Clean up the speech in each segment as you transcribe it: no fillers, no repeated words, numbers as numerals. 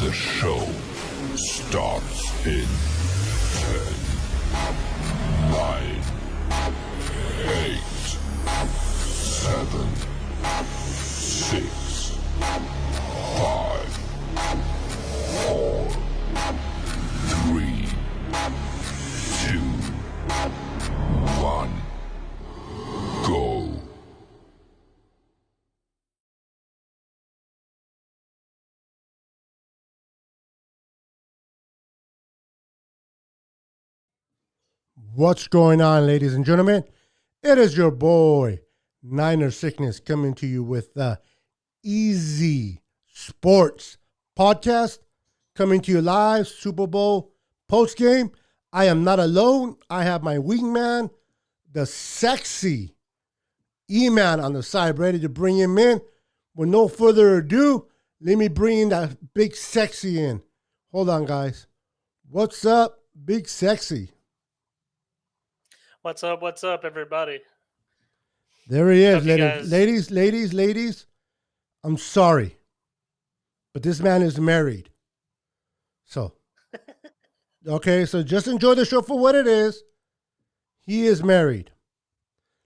The show starts in 10, 9, 8, 7, 6, 5, 4, 3, 2, 1, go. What's going on, ladies and gentlemen? It is your boy, Niner Sickness, coming to you with the Easy Sports Podcast, coming to you live, Super Bowl post-game. I am not alone. I have my wingman, the sexy E-Man on the side, ready to bring him in. With no further ado, let me bring in that big sexy in. Hold on, guys. What's up, big sexy? What's up, everybody? There he is, Hope you guys- ladies. I'm sorry, but this man is married. So, okay, so just enjoy the show for what it is. He is married.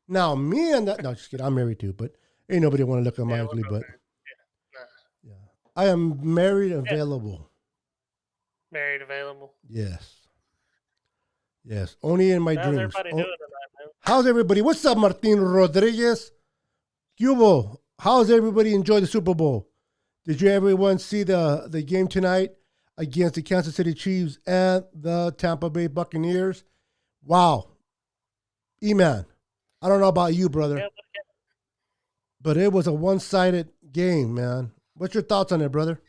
Now, me and that, no, just kidding. I'm married too, but ain't nobody want to look at my Yeah, ugly we're butt. Nah. Yeah, I am married, available. Married, available. Yes, only in my How's dreams. everybody doing tonight, man? How's everybody? What's up, Martin Rodriguez? Cubo, how's everybody enjoy the Super Bowl? Did you everyone see the game tonight against the Kansas City Chiefs and the Tampa Bay Buccaneers? Wow. E-Man, I don't know about you, brother, Yeah, but it was a one-sided game, man. What's your thoughts on it, brother?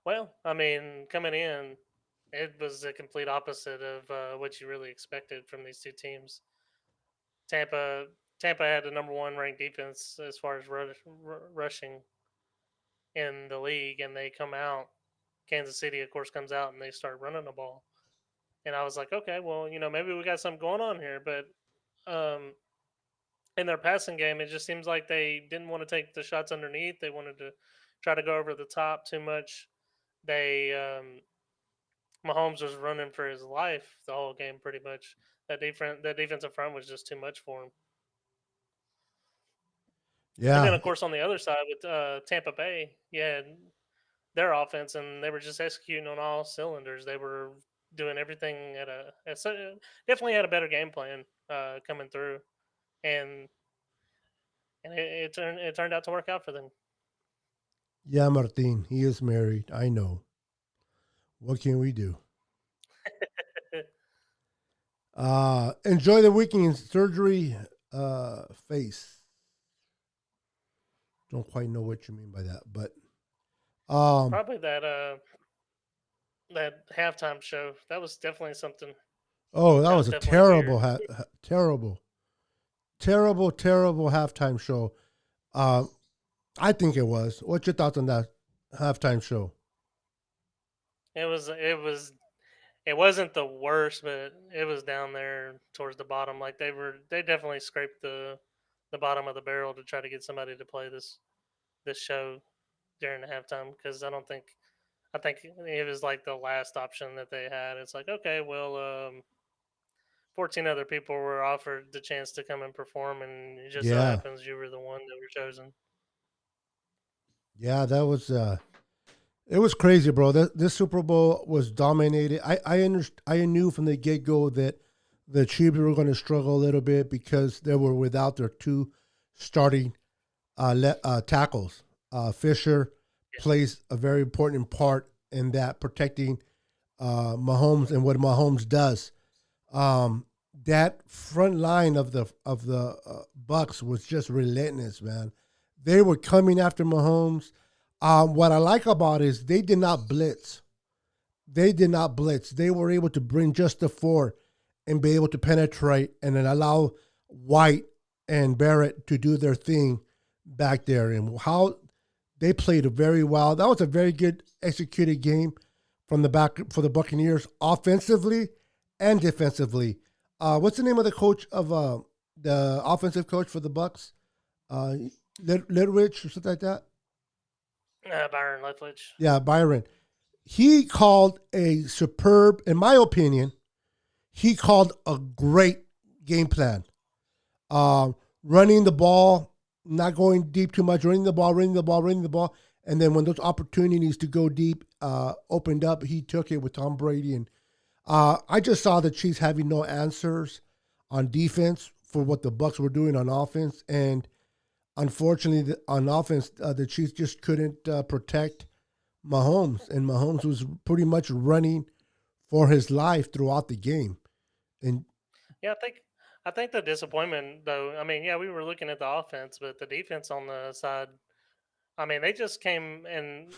well, I mean, coming in, it was the complete opposite of what you really expected from these two teams. Tampa had the number one ranked defense as far as rushing in the league, and they come out. Kansas City, of course, comes out and they start running the ball. And I was like, okay, well, maybe we got something going on here. But in their passing game, it just seems like they didn't want to take the shots underneath. They wanted to try to go over the top too much. Mahomes was running for his life the whole game, pretty much. That defensive front was just too much for him. Yeah. And then, of course, on the other side with Tampa Bay, yeah, their offense, and they were just executing on all cylinders. They were doing everything definitely had a better game plan coming through, and it turned out to work out for them. Yeah, Martin, he is married. I know. What can we do? Enjoy the weekend surgery face. Don't quite know what you mean by that, but Probably that halftime show. That was definitely something. oh, that was a definitely terrible, terrible halftime show. I think it was. What's your thoughts on that halftime show? It wasn't the worst, but it was down there towards the bottom. Like they definitely scraped the bottom of the barrel to try to get somebody to play this show during the halftime, because I think it was like the last option that they had. It's like, okay, well, 14 other people were offered the chance to come and perform, and it just so Yeah. happens you were the one that were chosen. Yeah, that was it was crazy, bro. This Super Bowl was dominated. I knew from the get-go that the Chiefs were going to struggle a little bit because they were without their two starting tackles. Fisher plays a very important part in that, protecting Mahomes and what Mahomes does. That front line of the Bucks was just relentless, man. They were coming after Mahomes. What I like about it is they did not blitz. They were able to bring just the four and be able to penetrate and then allow White and Barrett to do their thing back there. And how they played very well. That was a very good executed game from the back for the Buccaneers, offensively and defensively. What's the name of the coach of the offensive coach for the Bucks? Litterich or something like that? Byron Leftwich. Yeah, Byron. he called a superb, in my opinion, he called a great game plan. Um, Running the ball, not going deep too much, running the ball. And then when those opportunities to go deep opened up, he took it with Tom Brady. And I just saw the Chiefs having no answers on defense for what the Bucks were doing on offense. And unfortunately, on offense, the Chiefs just couldn't protect Mahomes. And Mahomes was pretty much running for his life throughout the game. And Yeah, I think the disappointment though. I mean, yeah, we were looking at the offense, but the defense on the side. I mean, they just came and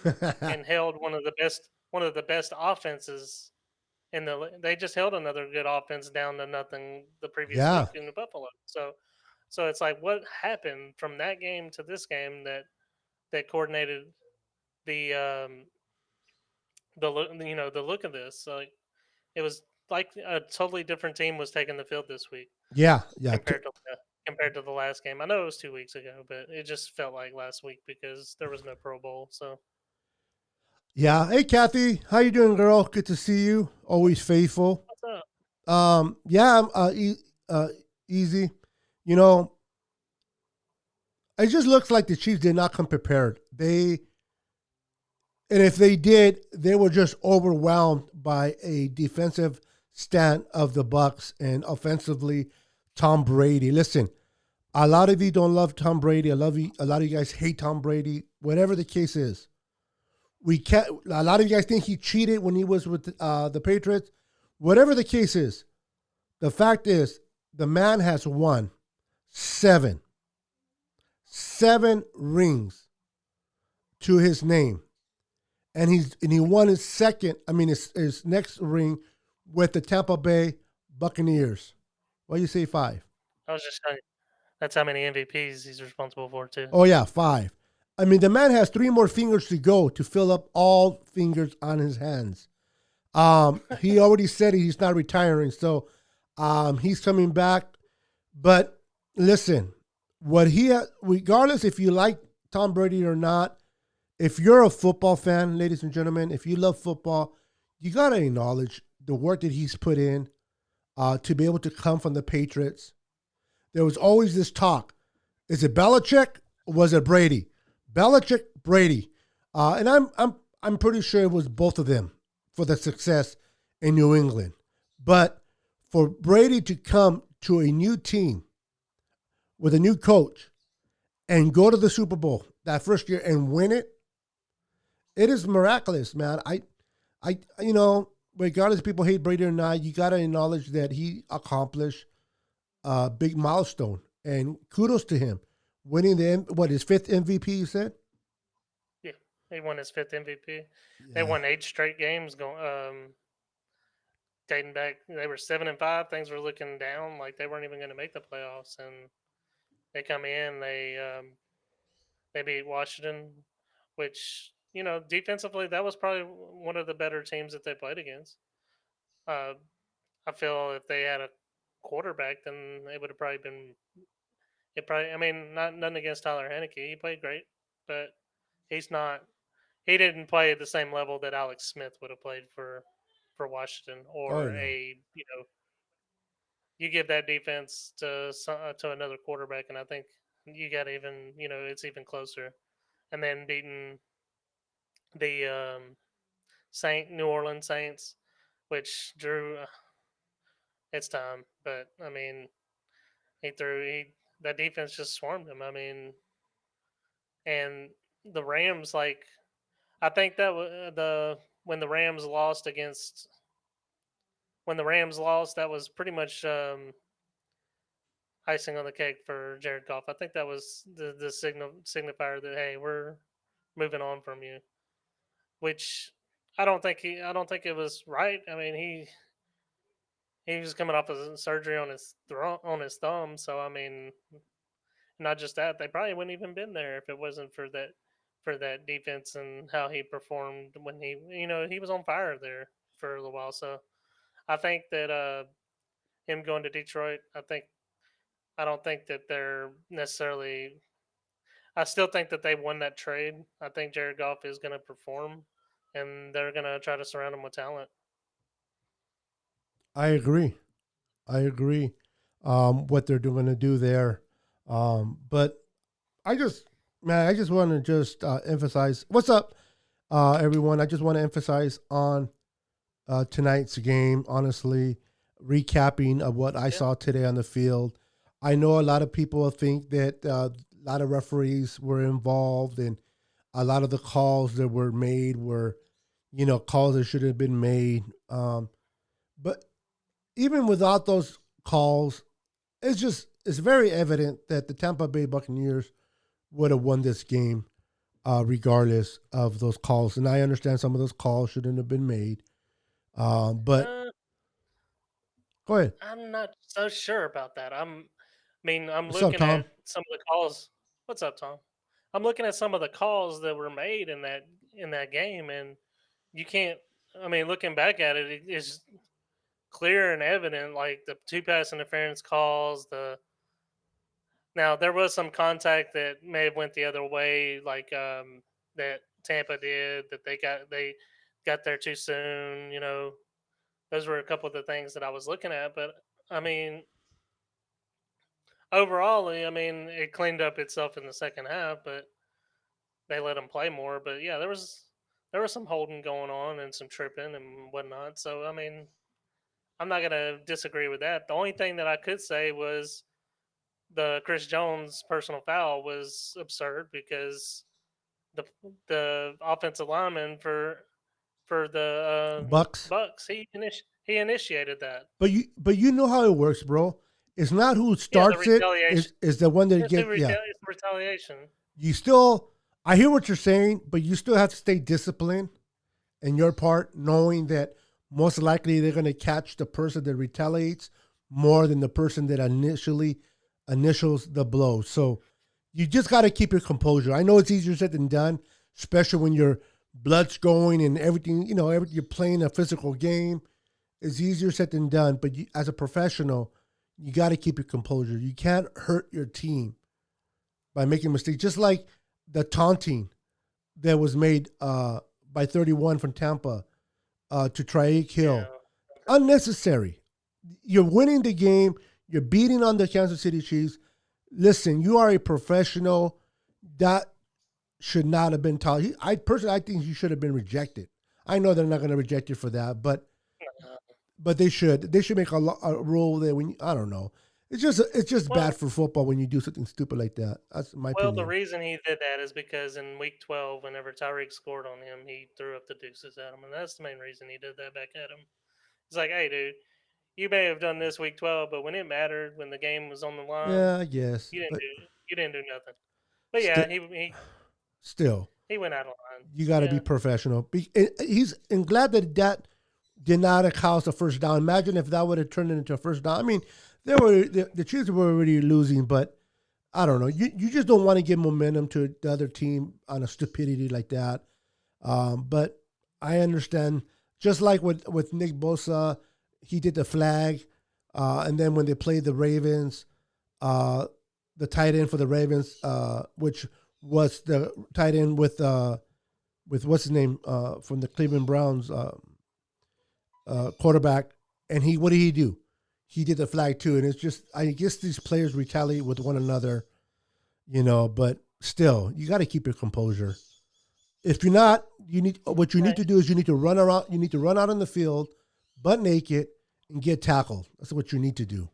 held one of the best offenses in they just held another good offense down to nothing the previous yeah, week in Buffalo. So it's like what happened from that game to this game that coordinated the the look of this. Like it was like a totally different team was taking the field this week yeah, yeah. compared to the last game. I know it was 2 weeks ago, but it just felt like last week because there was no Pro Bowl. So Yeah. Hey, Kathy, how you doing, girl? Good to see you. Always faithful. what's up? Yeah, easy. You know, it just looks like the Chiefs did not come prepared. And if they did, they were just overwhelmed by a defensive stand of the Bucks and offensively Tom Brady. Listen, a lot of you don't love Tom Brady. I love you. A lot of you guys hate Tom Brady. Whatever the case is, we can't. A lot of you guys think he cheated when he was with the Patriots. Whatever the case is, the fact is the man has won seven, seven rings to his name, and he won his second. I mean his next ring with the Tampa Bay Buccaneers. What do you say, five? I was just saying that's how many MVPs he's responsible for too. Oh yeah, five. I mean the man has three more fingers to go to fill up all fingers on his hands. He already said he's not retiring, so he's coming back. But listen, regardless if you like Tom Brady or not, if you're a football fan, ladies and gentlemen, if you love football, you gotta acknowledge the work that he's put in to be able to come from the Patriots. There was always this talk: is it Belichick or was it Brady? Belichick, Brady, and I'm pretty sure it was both of them for the success in New England. But for Brady to come to a new team with a new coach and go to the Super Bowl that first year and win it, it is miraculous, man. Regardless if people hate Brady or not, you got to acknowledge that he accomplished a big milestone, and kudos to him, winning his fifth MVP. You said, Yeah, he won his fifth MVP. They yeah, won 8 straight games going dating back. They were 7-5. Things were looking down, like they weren't even going to make the playoffs, and they come in. They beat Washington, which defensively that was probably one of the better teams that they played against. Uh, I feel if they had a quarterback, then it would have probably been. It probably. I mean, not nothing against Tyler Heineke. He played great, but he's not. He didn't play at the same level that Alex Smith would have played for Washington, oh or no, you give that defense to another quarterback, and I think you got even it's even closer. And then beating the Saint New Orleans Saints, which Drew, it's time. But I mean, he that defense just swarmed him. I mean, and the Rams, like I think that the when the Rams lost against when the Rams lost, that was pretty much icing on the cake for Jared Goff. I think that was the signifier that hey, we're moving on from you. Which I don't think it was right. I mean, he was coming off of surgery on his thumb, so I mean, not just that, they probably wouldn't even been there if it wasn't for that defense and how he performed when he was on fire there for a little while. So I think that him going to Detroit, I don't think that they're necessarily. I still think that they won that trade. I think Jared Goff is going to perform, and they're gonna try to surround him with talent. I agree. I agree. What they're going to do there, but I just, man, I just want to just emphasize. What's up, everyone? I just want to emphasize on tonight's game. Honestly, recapping of what I Yeah. saw today on the field. I know a lot of people think that a lot of referees were involved, and a lot of the calls that were made were, calls that should have been made. But even without those calls, it's very evident that the Tampa Bay Buccaneers would have won this game, regardless of those calls. And I understand some of those calls shouldn't have been made. But Uh, go ahead. I'm not so sure about that. I'm What's up, looking at Tom? some of the calls. What's up, Tom? I'm looking at some of the calls that were made in that game, and you can't. I mean, looking back at it, it's clear and evident. Like the two pass interference calls. Now there was some contact that may have went the other way, like that Tampa did. That they got there too soon. Those were a couple of the things that I was looking at. But I mean, overall, I mean, it cleaned up itself in the second half, but they let them play more. But yeah, there was some holding going on and some tripping and whatnot. So I mean, I'm not gonna disagree with that. The only thing that I could say was the Chris Jones personal foul was absurd because the the offensive lineman for the Bucks. Bucks he initiated that. But you know how it works, bro. It's not who Yeah, the starts it. retaliation. Is the one that It's the gets, yeah. retaliation. You still. I hear what you're saying, but you still have to stay disciplined in your part, knowing that most likely they're going to catch the person that retaliates more than the person that initials the blow. So you just got to keep your composure. I know it's easier said than done, especially when your blood's going and everything. You're playing a physical game. It's easier said than done. But as a professional, you got to keep your composure. You can't hurt your team by making mistakes. Just like the taunting that was made by 31 from Tampa to Traik Yeah. Hill. Unnecessary. You're winning the game. You're beating on the Kansas City Chiefs. Listen, you are a professional. That should not have been taught. I personally, I think you should have been rejected. I know they're not going to reject you for that, but they should. They should make a rule that when I don't know. It's just bad Well, for football when you do something stupid like that. That's my well, the opinion. reason he did that is because in week 12, whenever Tyreek scored on him, he threw up the deuces at him, and that's the main reason he did that back at him. It's like, hey, dude, you may have done this week 12, but when it mattered, when the game was on the line, Yeah, I guess, you didn't but do you didn't do nothing. But still, yeah, still, he went out of line. you got to be Yeah. professional. And glad that did not cause a first down. Imagine if that would have turned it into a first down. I mean, the Chiefs were already losing, but I don't know. You just don't want to give momentum to the other team on a stupidity like that. But I understand. Just like with Nick Bosa, he did the flag, and then when they played the Ravens, the tight end for the Ravens, which was the tight end with what's his name from the Cleveland Browns quarterback, and what did he do? He did the flag too, and it's just I guess these players retaliate with one another, But still, you got to keep your composure. If you're not, what you need Right. to do is you need to run around. You need to run out on the field, butt naked, and get tackled. That's what you need to do,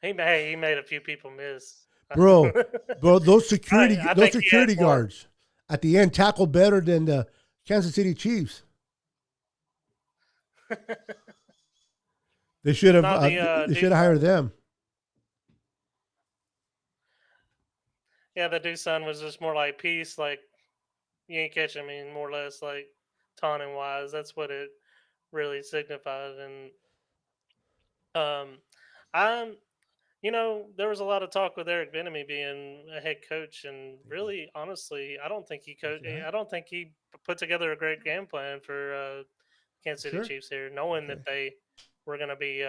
He made a few people miss. bro. Bro, those I think he had security more. guards at the end tackled better than the Kansas City Chiefs. They should have. No, the They dude, should have hired them. yeah, the dude's son was just more like peace, like you ain't catching me, more or less like taunting wise. That's what it really signified. And um, I'm, there was a lot of talk with Eric Bieniemy being a head coach, and really, honestly, I don't think he Thank you, man. I don't think he put together a great game plan for Kansas City Sure. Chiefs here, knowing that Okay. they were going to be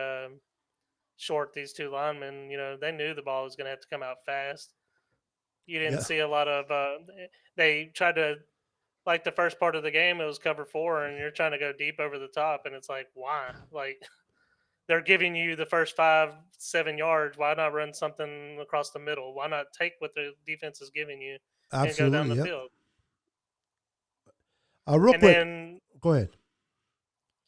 short these two linemen. They knew the ball was going to have to come out fast. You didn't Yeah. see a lot of. They tried to like the first part of the game, it was cover 4, and you're trying to go deep over the top, and it's like, why? Like they're giving you the first 5-7 yards. Why not run something across the middle? Why not take what the defense is giving you and go down Absolutely. the Yep. field? Real And quick, then, go ahead.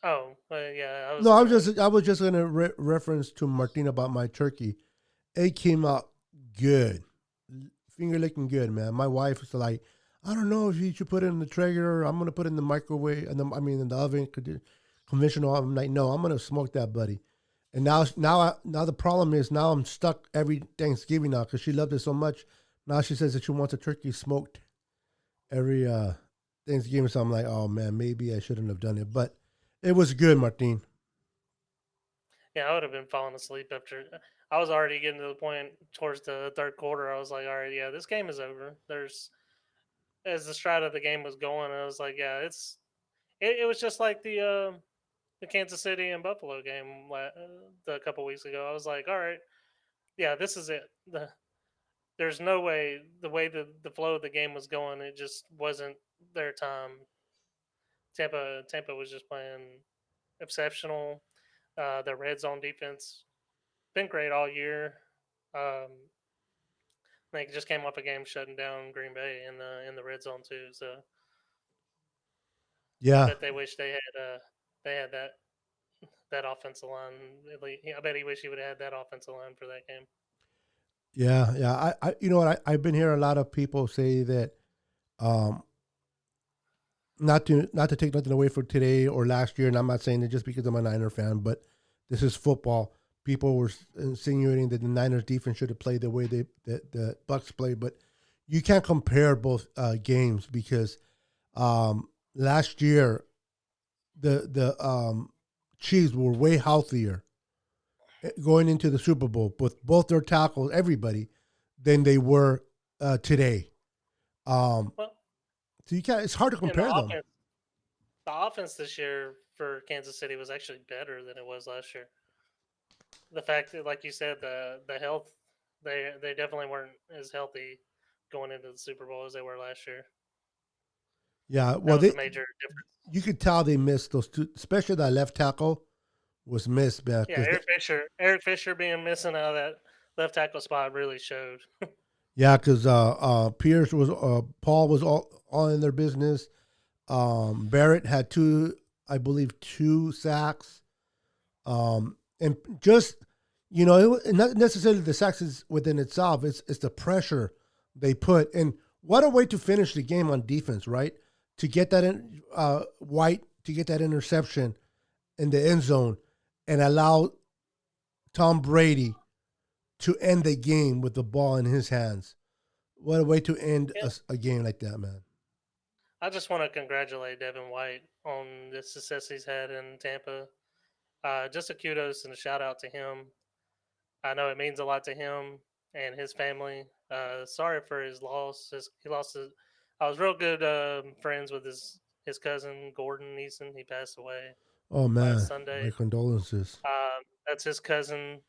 oh, yeah, I was No, gonna. I was just gonna reference to Martin about my turkey. It came out good, finger licking good, man. My wife was like, I don't know if you should put it in the Traeger. I'm gonna put it in the microwave, and in the oven, conventional. I'm like, no, I'm gonna smoke that, buddy. And now the problem is now I'm stuck every Thanksgiving now because she loved it so much. Now she says that she wants a turkey smoked every Thanksgiving. So I'm like, oh man, maybe I shouldn't have done it, but it was good, Martin. Yeah, I would have been falling asleep after. I was already getting to the point towards the third quarter. I was like, all right, yeah, this game is over. There's as the stride of the game was going, I was like, yeah, it was just like the Kansas City and Buffalo game a couple weeks ago. I was like, all right, yeah, this is it. There's no way the way the flow of the game was going, it just wasn't their time. Tampa was just playing exceptional. The red zone defense been great all year. They just came off a game shutting down Green Bay in the red zone too. So I Yeah, bet they wish they had that offensive line. I bet he wish he would have had that offensive line for that game. yeah. You know what? I've been hearing a lot of people say that, um, not to take nothing away from today or last year, and I'm not saying it just because I'm a Niner fan, but this is football. People were insinuating that the Niners defense should have played the way the Bucks played, but you can't compare both games because last year the Chiefs were way healthier going into the Super Bowl with both their tackles, everybody, than they were today. Um, Well, so you can't. It's hard to and compare them. the offense this year for Kansas City was actually better than it was last year. The fact that, like you said, the health, they definitely weren't as healthy going into the Super Bowl as they were last year. Yeah, That well, was a major difference. you could tell they missed those two, especially that left tackle was missed, man. Yeah, Eric Fisher being missing out of that left tackle spot really showed. Because Pierce was Paul was all in their business. Barrett had I believe, two sacks. And just not necessarily the sacks is within itself. It's the pressure they put, and what a way to finish the game on defense, right? To get that in White to get that interception in the end zone and allow Tom Brady to end the game with the ball in his hands. What a way to end Yeah, a game like that, man. I just want to congratulate Devin White on the success he's had in Tampa. Just a kudos and a shout out to him. I know it means a lot to him and his family. Sorry for his loss. He lost his. I was real good friends with his cousin Gordon Neeson. He passed away Oh last man, Sunday. my condolences. That's his cousin,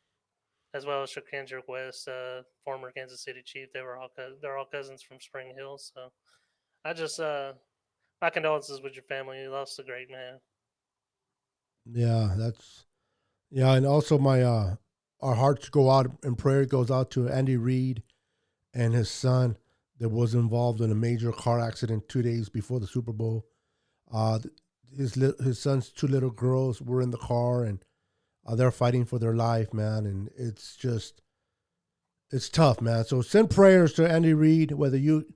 as well as Shakendrick West, former Kansas City Chief. They're all cousins from Spring Hill. So I just my condolences with your family. You lost a great man. Yeah, and also my our hearts go out and prayer goes out to Andy Reid and his son that was involved in a major car accident 2 days before the Super Bowl. Uh, his son's two little girls were in the car and they're fighting for their life, man, and it's tough, man. So send prayers to Andy Reid, whether you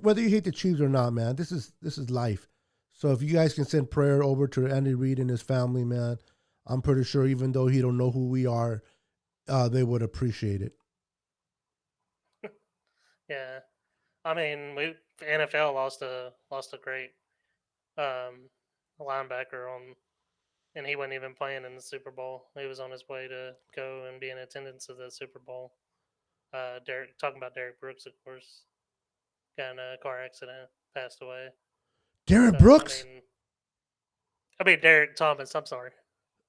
whether you hate the Chiefs or not, man. This is life. So if you guys can send prayer over to Andy Reid and his family, man, I'm pretty sure even though he don't know who we are, they would appreciate it. Yeah, I mean, NFL lost a great linebacker and he wasn't even playing in the Super Bowl. He was on his way to go and be in attendance of the Super Bowl. Talking about Derek Brooks, of course, got in a car accident, passed away. Derek So Brooks? I mean Derek Thomas. I'm sorry,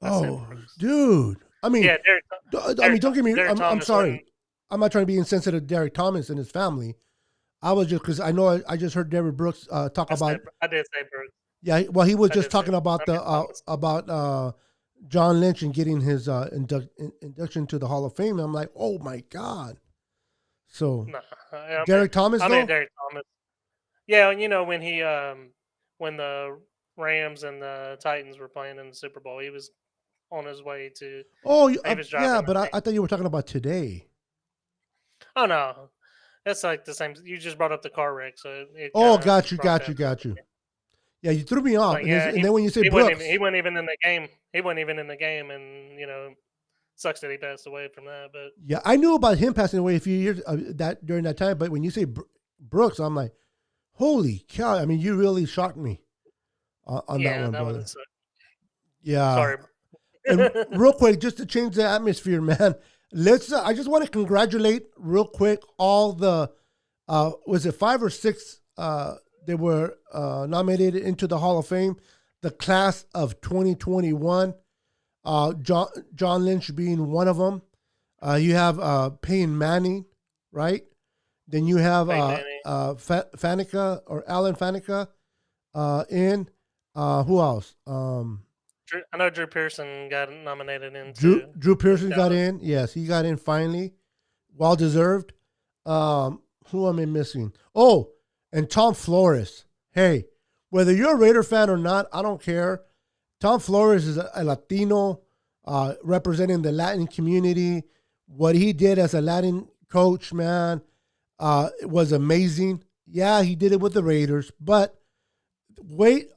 I said Oh, Brooks. dude. I mean, Yeah, don't get me. Derek I'm Thomas. sorry. I'm not trying to be insensitive to Derek Thomas and his family. I was just because I know I just heard Derrick Brooks talk about. I did say Brooks. Yeah, well, he was I just did say talking about I meant Thomas. John Lynch and getting his induction to the Hall of Fame. I'm like, oh my god. So No, Derek Thomas I mean though. Derek Thomas. Yeah, you know when the Rams and the Titans were playing in the Super Bowl, he was on his way to. Oh, He was yeah, driving the but team. I thought you were talking about today. Oh no, that's like the same. You just brought up the car wreck, so it kind Oh, of got you, brought got you, that. got you. Yeah, you threw me off, Like yeah, and then when you say he wasn't even Brooks, he wasn't even in the game. He wasn't even in the game, and sucks that he passed away from that. But yeah, I knew about him passing away a few years that during that time. But when you say Brooks, I'm like, holy cow! I mean, you really shocked me on that yeah, one, that brother. was Yeah, sorry. and real quick, just to change the atmosphere, man. Let's. I just want to congratulate real quick all the. Was it 5 or 6? They were nominated into the Hall of Fame. The class of 2021. John Lynch being one of them. You have Peyton Manning, right? Then you have Peyton Manning. Faneca or Alan Faneca in. Who else? I know Drew Pearson got nominated into Drew Pearson got Dallas. in. Yes, he got in finally. Well deserved. Who am I missing? Oh, and Tom Flores. Hey, whether you're a Raider fan or not, I don't care. Tom Flores is a Latino representing the Latin community. What he did as a Latin coach, man, was amazing. Yeah, he did it with the Raiders, but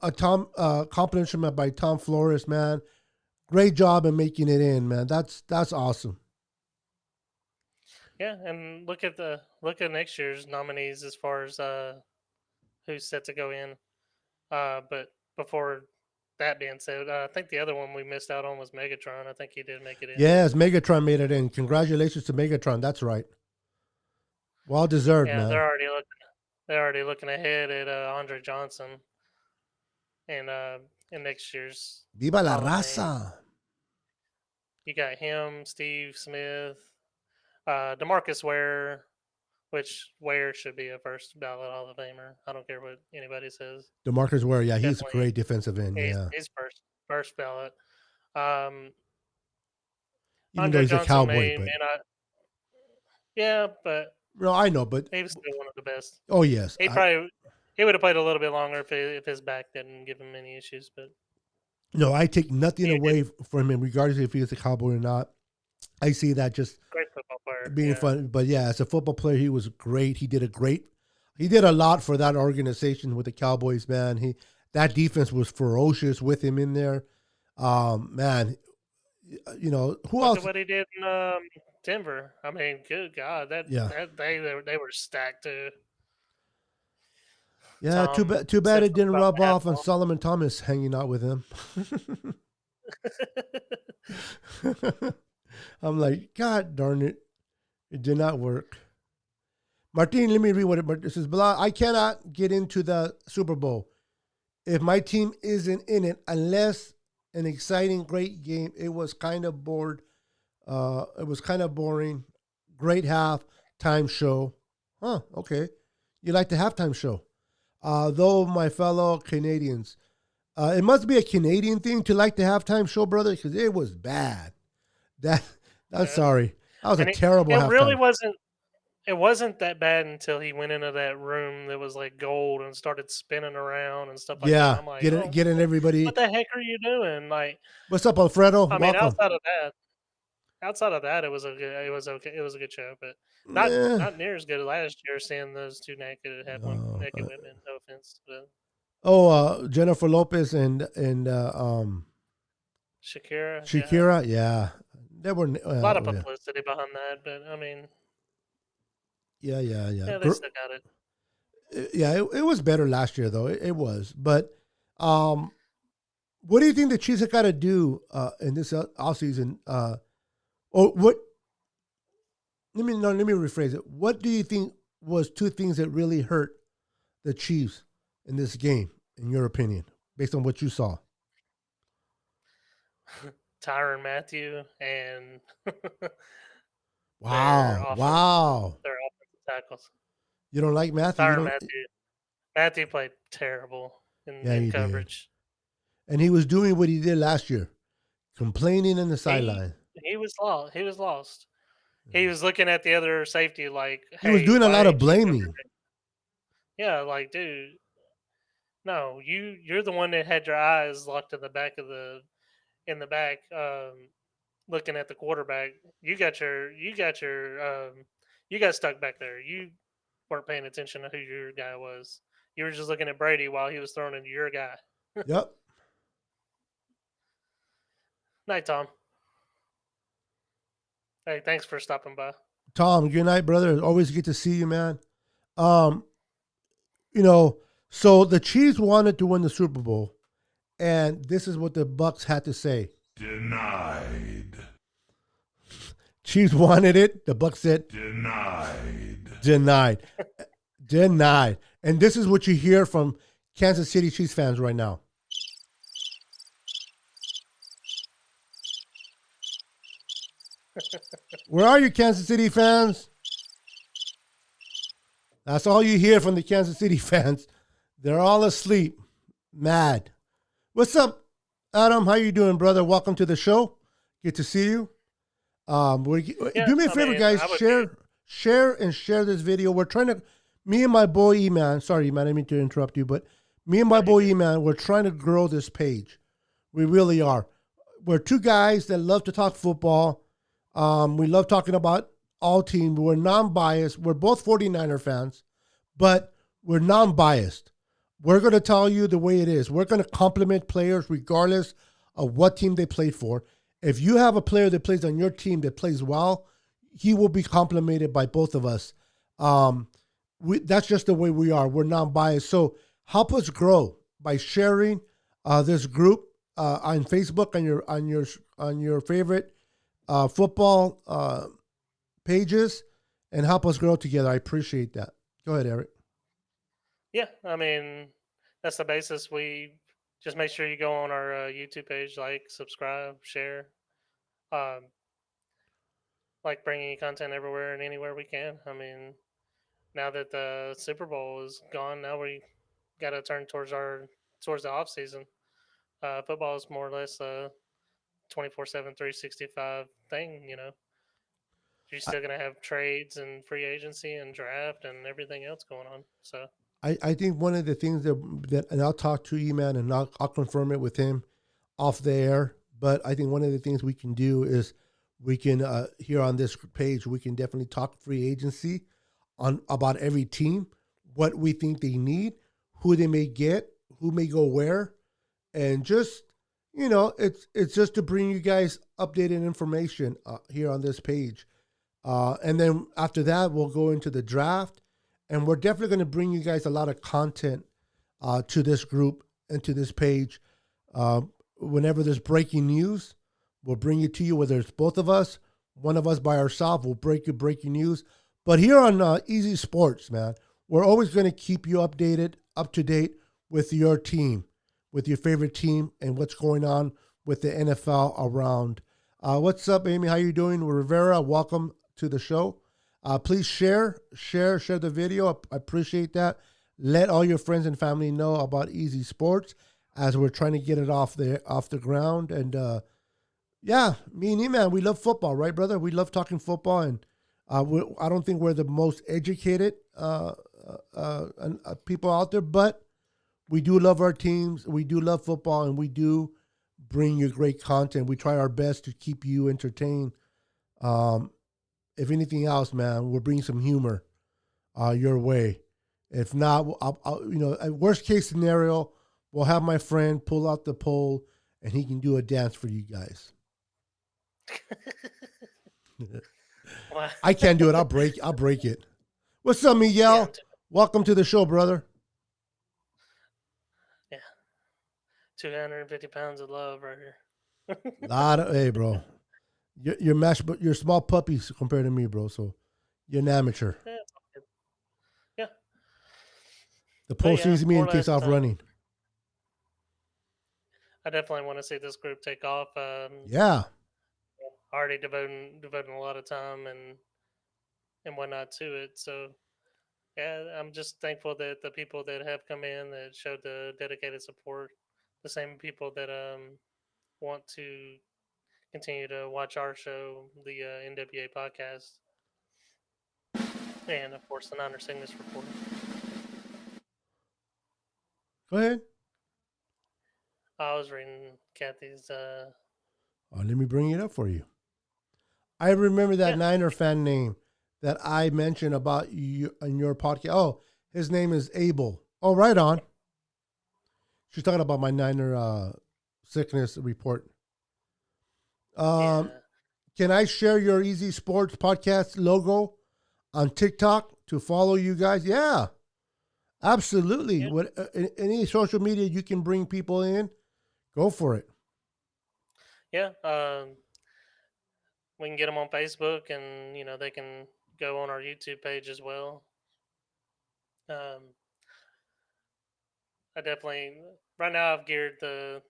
accomplishment by Tom Flores, man. Great job in making it in, man. That's awesome. Yeah, and look at next year's nominees as far as who's set to go in. But before that being said, I think the other one we missed out on was Megatron. I think he did make it in. Yes, Megatron made it in. Congratulations to Megatron. That's right. Well deserved, Yeah, man. they're already looking ahead at Andre Johnson and in next year's Viva la Hall of Fame. raza. You got him, Steve Smith, Demarcus Ware, which Ware should be a first ballot Hall of Famer. I don't care what anybody says. DeMarcus Ware, yeah, he's a Definitely, great defensive end, yeah. he's first ballot. Um, Even though Andre he's a Johnson cowboy, but yeah, but no, I know, but he was still one of the best. oh yes, He would have played a little bit longer if his back didn't give him any issues. But no, I take nothing he did away from him, regardless if he's a cowboy or not. I see that just great football player. being Yeah. fun, but yeah, as a football player, he was great. He did a lot for that organization with the Cowboys, man. That defense was ferocious with him in there. Man, who Look else? at what he did in Denver. I mean, good God, Yeah. that they were stacked too. Yeah, too bad. Too bad it didn't rub off on Solomon Thomas hanging out with him. I'm like, God darn it, it did not work. Martin, let me read what it says. Blah, I cannot get into the Super Bowl if my team isn't in it unless an exciting, great game. It was kind of bored. It was kind of boring. Great halftime show. Huh? Okay, you like the halftime show? Though my fellow Canadians, it must be a Canadian thing to like the halftime show, brother, because it was bad. I'm sorry. That was a terrible halftime. It really wasn't. It wasn't that bad until he went into that room that was like gold and started spinning around and stuff like that. I'm like, getting everybody. What the heck are you doing? Like, what's up, Alfredo? I mean, Welcome. outside of that, it was okay. It was a good show, but not near as good as last year. Seeing those two naked naked women. No offense, but Jennifer Lopez and Shakira. Yeah. There were a lot of publicity behind that, but I mean, yeah. Yeah, they still got it. Yeah, it was better last year though. It was, but what do you think the Chiefs have got to do in this offseason? Or what? Let me rephrase it. What do you think was two things that really hurt the Chiefs in this game, in your opinion, based on what you saw? Tyrann Mathieu and wow, their offensive tackles. You don't like Matthew? You Tyrann don't? Matthew. Matthew played terrible Yeah, in he did. coverage. And he was doing what he did last year, complaining in the sideline. He was lost. He was lost. He was looking at the other safety like, He was "Hey, doing a why lot of ain't you covering blaming. it?" Yeah, like, dude, no, you're the one that had your eyes locked in the back of the back, looking at the quarterback. You got stuck back there. You weren't paying attention to who your guy was. You were just looking at Brady while he was throwing into your guy. Yep. Night, Tom. Hey, thanks for stopping by. Tom, good night, brother. Always good to see you, man. Um, you know, so the Chiefs wanted to win the Super Bowl, and this is what the Bucks had to say. Denied. Chiefs wanted it. The Bucks said Denied. denied. Denied. And this is what you hear from Kansas City Chiefs fans right now. Where are you, Kansas City fans? That's all you hear from the Kansas City fans. They're all asleep, mad. What's up, Adam? How you doing, brother? Welcome to the show. Good to see you. Do me a favor, guys. Share this video. We're trying to. Me and my boy E-Man. Sorry, E-Man, I didn't mean to interrupt you, but me and my boy E-Man, we're trying to grow this page. We really are. We're two guys that love to talk football. We love talking about all teams. We're non-biased. We're both 49er fans, but we're non-biased. We're going to tell you the way it is. We're going to compliment players regardless of what team they played for. If you have a player that plays on your team that plays well, he will be complimented by both of us. That's just the way we are. We're non-biased. So help us grow by sharing this group on Facebook on your favorite football pages, and help us grow together. I appreciate that. Go ahead, Eric. Yeah, I mean, that's the basis. We just make sure you go on our YouTube page, like, subscribe, share, like bringing you content everywhere and anywhere we can. I mean, now that the Super Bowl is gone, now we got to turn towards the off season. Football is more or less a 24/7, 365 thing. You know, you're still gonna have trades and free agency and draft and everything else going on. So I think one of the things that and I'll talk to E-Man and I'll confirm it with him off the air. But I think one of the things we can do is we can here on this page we can definitely talk free agency on about every team, what we think they need, who they may get, who may go where, and just it's just to bring you guys updated information here on this page. And then after that, we'll go into the draft. And we're definitely going to bring you guys a lot of content to this group and to this page. Whenever there's breaking news, we'll bring it to you, whether it's both of us, one of us by ourselves, we'll break you breaking news. But here on Easy Sports, man, we're always going to keep you updated, up to date with your team, with your favorite team and what's going on with the NFL around. What's up, Amy? How you doing? Rivera, welcome to the show. Please share the video. I appreciate that. Let all your friends and family know about Easy Sports as we're trying to get it off the ground. And yeah, me and E-Man, we love football, right, brother? We love talking football, and I don't think we're the most educated people out there, but we do love our teams. We do love football, and we do bring you great content. We try our best to keep you entertained. If anything else, man, we'll bring some humor your way. If not, at worst case scenario, we'll have my friend pull out the pole and he can do a dance for you guys. wow. I can't do it. I'll break it. What's up, Miguel? Yeah, Welcome to the show, brother. yeah, 250 pounds of love right here. Hey, bro. You're mashed, but you're small puppies compared to me, bro. So you're an amateur. Yeah, it's all good. Yeah. The pole yeah, sees me more and or takes less, off running. I definitely want to see this group take off. Yeah. Already devoting a lot of time and whatnot to it. So Yeah, I'm just thankful that the people that have come in that showed the dedicated support, the same people that want to continue to watch our show, the NWA podcast, and of course the Niner Cygnus Report. Go ahead. I was reading Kathy's. Let me bring it up for you. I remember that Yeah, Niner fan name that I mentioned about you on your podcast. Oh, his name is Abel. Oh, right on. She's talking about my Niner sickness report. yeah, Can I share your Easy Sports podcast logo on TikTok to follow you guys? Yeah, absolutely. yeah, What any social media you can bring people in, go for it. yeah. We can get them on Facebook, and they can go on our YouTube page as well. Um, I definitely right now I've geared the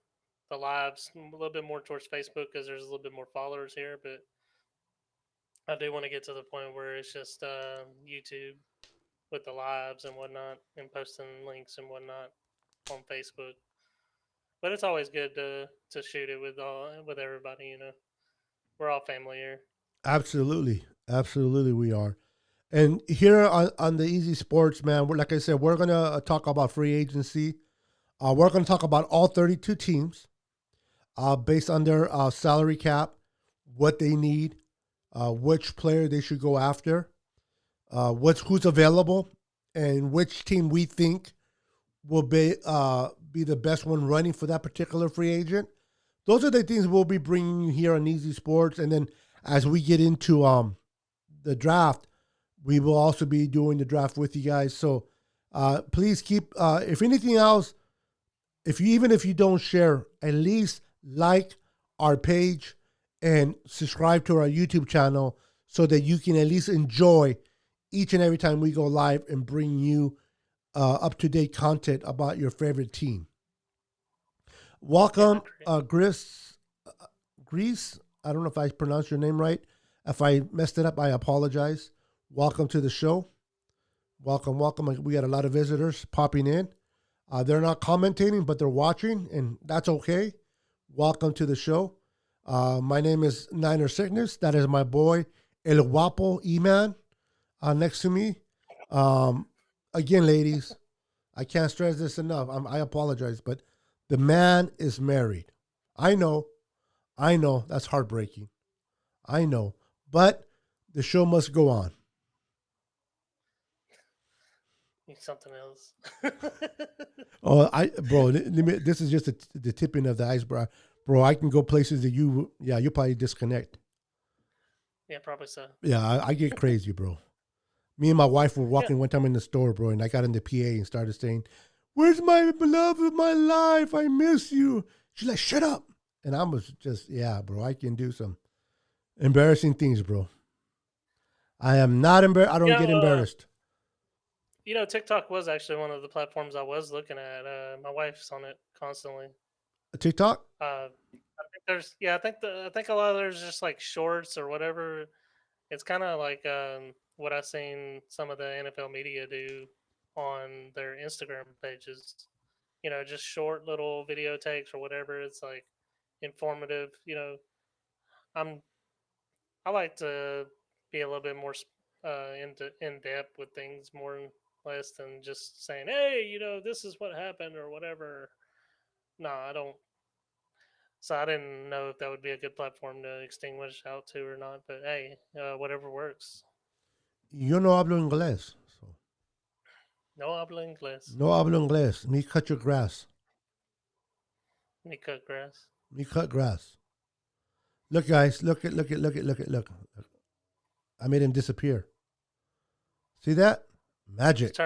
lives a little bit more towards Facebook because there's a little bit more followers here, but I do want to get to the point where it's just YouTube with the lives and whatnot, and posting links and whatnot on Facebook. But it's always good to shoot it with everybody. We're all family here. Absolutely, absolutely, we are. And here on the Easy Sports, man, like I said, we're gonna talk about free agency. We're gonna talk about all 32 teams, based on their salary cap, what they need, which player they should go after, who's available, and which team we think will be the best one running for that particular free agent. Those are the things we'll be bringing you here on Easy Sports, and then as we get into the draft, we will also be doing the draft with you guys. So please keep, if anything else, even if you don't share, at least like our page and subscribe to our YouTube channel so that you can at least enjoy each and every time we go live and bring you up to date content about your favorite team. Welcome, Greece. I don't know if I pronounced your name right. If I messed it up, I apologize. Welcome to the show. Welcome, welcome. We got a lot of visitors popping in. They're not commentating, but they're watching, and that's okay. Welcome to the show. My name is Niner Sickness. That is my boy, El Guapo E-Man, next to me. Again, ladies, I can't stress this enough. I apologize, but the man is married. I know, that's heartbreaking. I know, but the show must go on. Something else. Oh, bro, this is just the tipping of the iceberg, bro. I can go places that you'll probably disconnect. Yeah, probably so. Yeah, I get crazy, bro. Me and my wife were Yeah, walking one time in the store, bro, and I got in the PA and started saying, "Where's my love of my life? I miss you." She's like, "Shut up!" And I was just, yeah, bro. I can do some embarrassing things, bro. I am not embarrassed. I you don't get know, uh, embarrassed. TikTok was actually one of the platforms I was looking at. My wife's on it constantly. TikTok. I think I think a lot of there's just like shorts or whatever. It's kind of like what I've seen some of the NFL media do on their Instagram pages. Just short little video takes or whatever. It's like informative. I'm I like to be a little bit more in depth with things more and less than just saying, "Hey, this is what happened" or whatever. No, I don't. So I didn't know if that would be a good platform to extinguish out to or not. But hey, whatever works. Yo no hablo inglés. So. No habla inglés. No hablo inglés. Me cut your grass. Me cut grass. Me cut grass. Look, guys. Look. I made him disappear. See that? Magic.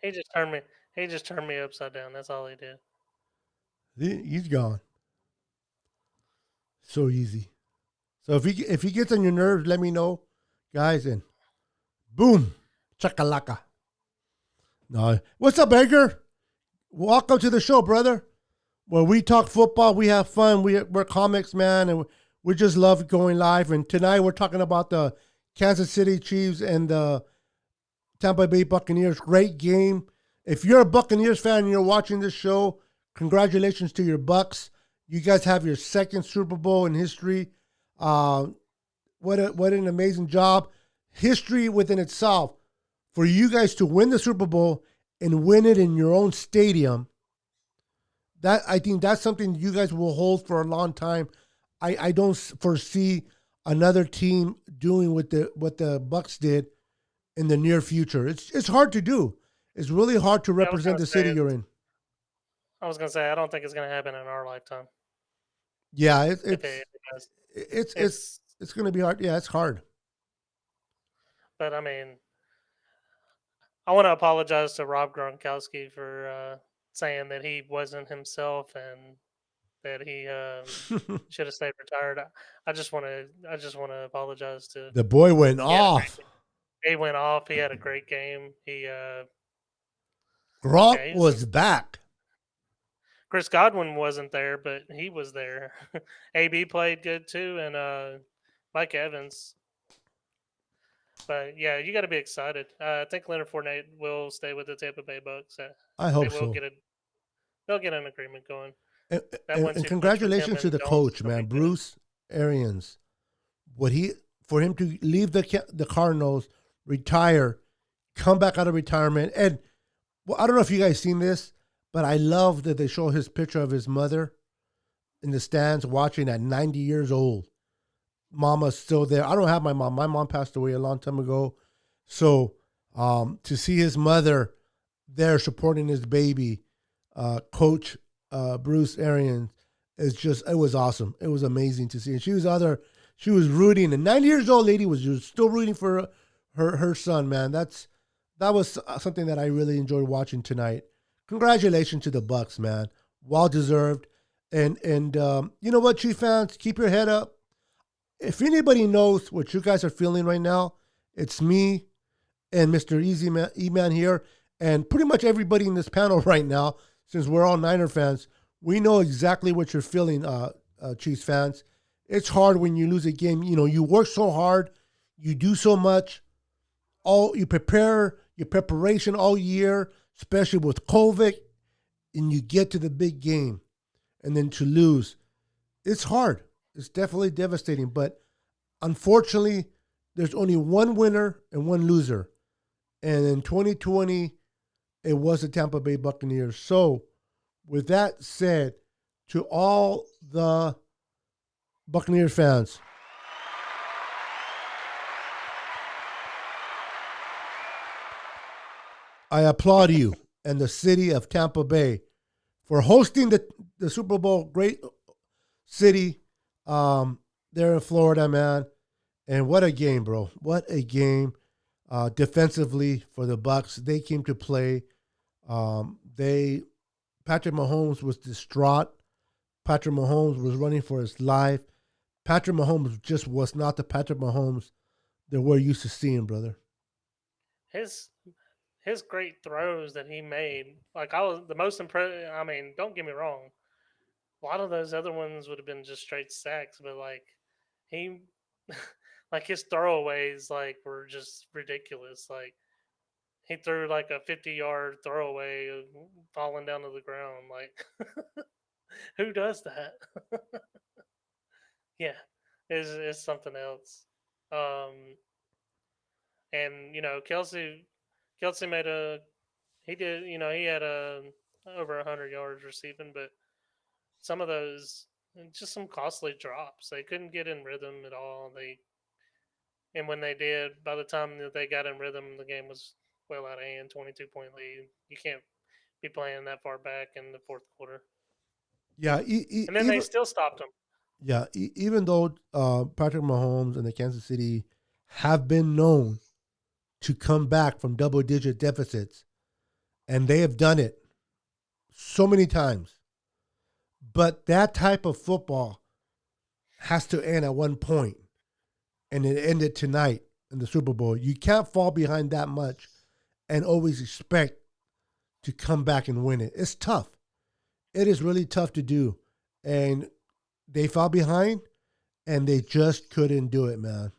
He just turned me. He just turned me upside down. That's all he did. He's gone. So easy. So if he gets on your nerves, let me know, guys, and boom, chakalaka. No, what's up, Edgar? Welcome to the show, brother. Where we talk football, we have fun. We're comics, man, and we just love going live. And tonight we're talking about the Kansas City Chiefs and the Tampa Bay Buccaneers. Great game. If you're a Buccaneers fan and you're watching this show, congratulations to your Bucks. You guys have your second Super Bowl in history. What an amazing job. History within itself. For you guys to win the Super Bowl and win it in your own stadium, that I think that's something you guys will hold for a long time. I don't foresee another team doing what the Bucks did in the near future. It's hard to do. It's really hard to represent the city you're in. I was gonna say I don't think it's gonna happen in our lifetime. Yeah, If it does. it's going to be hard. Yeah, it's hard. But I mean, I want to apologize to Rob Gronkowski for saying that he wasn't himself and that he should have stayed retired. I just want to apologize to. The boy went off. He went off. He had a great game. Gronk was back. Chris Godwin wasn't there, but he was there. AB played good too, and Mike Evans. But yeah, you got to be excited. I think Leonard Fournette will stay with the Tampa Bay Bucks. I hope so. They'll get an agreement going. And congratulations to the coach, man, Bruce Arians. For him to leave the Cardinals, retire, come back out of retirement, and I don't know if you guys seen this, but I love that they show his picture of his mother in the stands watching at 90 years old. Mama's still there. I don't have my mom. My mom passed away a long time ago. So to see his mother there supporting his baby, Coach Bruce Arians, it was awesome. It was amazing to see. And she was rooting. A 90 years old lady was just still rooting for her son, man. That was something that I really enjoyed watching tonight. Congratulations to the Bucks, man. Well deserved. And you know what, Chief fans, keep your head up. If anybody knows what you guys are feeling right now, it's me and Mr. E-Man here, and pretty much everybody in this panel right now, since we're all Niner fans. We know exactly what you're feeling, Chiefs fans. It's hard when you lose a game. You know, you work so hard, you do so much, you prepare your preparation all year, especially with COVID, and you get to the big game, and then to lose, it's hard. It's definitely devastating, but unfortunately, there's only one winner and one loser. And in 2020, it was the Tampa Bay Buccaneers. So, with that said, to all the Buccaneers fans, I applaud you and the city of Tampa Bay for hosting the Super Bowl. Great city. There in Florida, man. And what a game, bro. What a game. Defensively for the Bucks. They came to play. Patrick Mahomes was distraught. Patrick Mahomes was running for his life. Patrick Mahomes just was not the Patrick Mahomes that we're used to seeing, brother. His great throws that he made, like I was the most impressed. I mean, don't get me wrong. A lot of those other ones would have been just straight sacks, but like he, like his throwaways, like were just ridiculous. Like he threw like a 50-yard throwaway, falling down to the ground. Like who does that? Yeah, it's something else. And Kelsey made he had over 100 yards receiving, but some of those, just some costly drops. They couldn't get in rhythm at all. And when they did, by the time that they got in rhythm, the game was well out of hand, 22-point lead. You can't be playing that far back in the fourth quarter. Yeah. And then they still stopped them. Yeah, even though Patrick Mahomes and the Kansas City have been known to come back from double-digit deficits, and they have done it so many times. But that type of football has to end at one point, and it ended tonight in the Super Bowl. You can't fall behind that much and always expect to come back and win it. It's tough. It is really tough to do. And they fell behind, and they just couldn't do it, man.